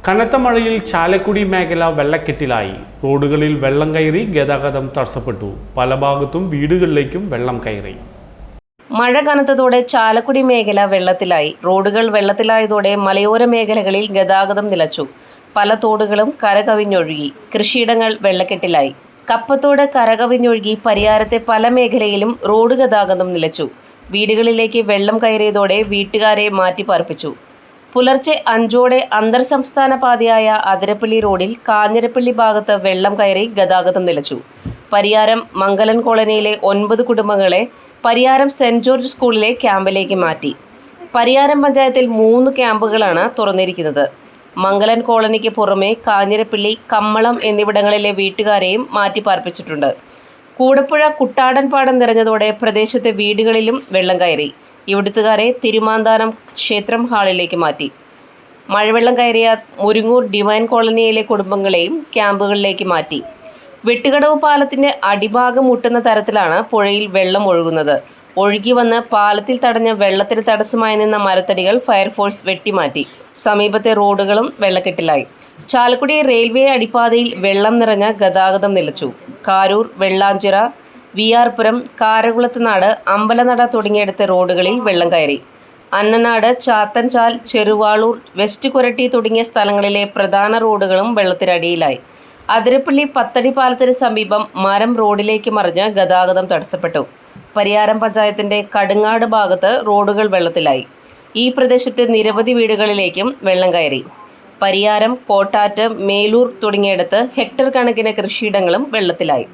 കനത്ത മഴയിൽ ചാലക്കുടി മേഖല വെള്ളക്കെട്ടിലായി. റോഡുകളിൽ വെള്ളം കയറി ഗതാഗതം തടസ്സപ്പെട്ടു. പല ഭാഗത്തും വീടുകളിലേക്കും വെള്ളം കയറി. മഴ കനത്തതോടെ ചാലക്കുടി മേഖല വെള്ളത്തിലായി. റോഡുകൾ വെള്ളത്തിലായതോടെ മലയോര മേഖലകളിൽ ഗതാഗതം നിലച്ചു. പല തോടുകളും കരകവിഞ്ഞൊഴുകി. കൃഷിയിടങ്ങൾ വെള്ളക്കെട്ടിലായി. കപ്പത്തോട് കരകവിഞ്ഞൊഴുകി പരിയാരത്തെ പല മേഖലയിലും റോഡ് ഗതാഗതം നിലച്ചു. വീടുകളിലേക്ക് വെള്ളം കയറിയതോടെ വീട്ടുകാരെ മാറ്റിപ്പാർപ്പിച്ചു. പുലർച്ചെ 5 അന്തർ സംസ്ഥാന പാതയായ അതിരപ്പള്ളി റോഡിൽ കാഞ്ഞിരപ്പള്ളി ഭാഗത്ത് വെള്ളം കയറി ഗതാഗതം നിലച്ചു. പരിയാരം മംഗലൻ കോളനിയിലെ 9 കുടുംബങ്ങളെ പരിയാരം സെന്റ് ജോർജ് സ്കൂളിലെ ക്യാമ്പിലേക്ക് മാറ്റി. പരിയാരം പഞ്ചായത്തിൽ 3 ക്യാമ്പുകളാണ് തുറന്നിരിക്കുന്നത്. മംഗലൻ കോളനിക്ക് പുറമെ കാഞ്ഞിരപ്പള്ളി, കമ്മളം എന്നിവിടങ്ങളിലെ വീട്ടുകാരെയും മാറ്റിപ്പാർപ്പിച്ചിട്ടുണ്ട്. കൂടപ്പുഴ കുട്ടാടൻ പാടം നിറഞ്ഞതോടെ പ്രദേശത്തെ വീടുകളിലും വെള്ളം കയറി. ഇവിടുത്തുകാരെ തിരുമാന്താനം ക്ഷേത്രം ഹാളിലേക്ക് മാറ്റി. മഴവെള്ളം കയറിയ മുരിങ്ങൂർ ഡിവൈൻ കോളനിയിലെ കുടുംബങ്ങളെയും ക്യാമ്പുകളിലേക്ക് മാറ്റി. വെട്ടുകടവ് പാലത്തിന്റെ അടിഭാഗം മുട്ടുന്ന തരത്തിലാണ് പുഴയിൽ വെള്ളം ഒഴുകുന്നത്. ഒഴുകി വന്ന് പാലത്തിൽ തടഞ്ഞ വെള്ളത്തിന് തടസ്സമായി നിന്ന മരത്തടികൾ ഫയർഫോഴ്സ് വെട്ടിമാറ്റി. സമീപത്തെ റോഡുകളും വെള്ളക്കെട്ടിലായി. ചാലക്കുടി റെയിൽവേ അടിപ്പാതയിൽ വെള്ളം നിറഞ്ഞ ഗതാഗതം നിലച്ചു. കാരൂർ, വെള്ളാഞ്ചിറ, വിആർപുരം, കാരകുളത്തുനാട്, അമ്പലനട തുടങ്ങിയിടത്തെ റോഡുകളിൽ വെള്ളം കയറി. അന്നനാട്, ചാത്തൻചാൽ, ചെറുവാളൂർ, വെസ്റ്റ് കുരട്ടി തുടങ്ങിയ സ്ഥലങ്ങളിലെ പ്രധാന റോഡുകളും വെള്ളത്തിനടിയിലായി. അതിരപ്പള്ളി പത്തടി പാലത്തിന് സമീപം മരം റോഡിലേക്ക് മറിഞ്ഞ് ഗതാഗതം തടസ്സപ്പെട്ടു. പരിയാരം പഞ്ചായത്തിന്റെ കടുങ്ങാട് ഭാഗത്ത് റോഡുകൾ വെള്ളത്തിലായി. ഈ പ്രദേശത്തെ നിരവധി വീടുകളിലേക്കും വെള്ളം കയറി. പരിയാരം, കോട്ടാറ്റ്, മേലൂർ തുടങ്ങിയിടത്ത് ഹെക്ടർ കണക്കിന് കൃഷിയിടങ്ങളും വെള്ളത്തിലായി.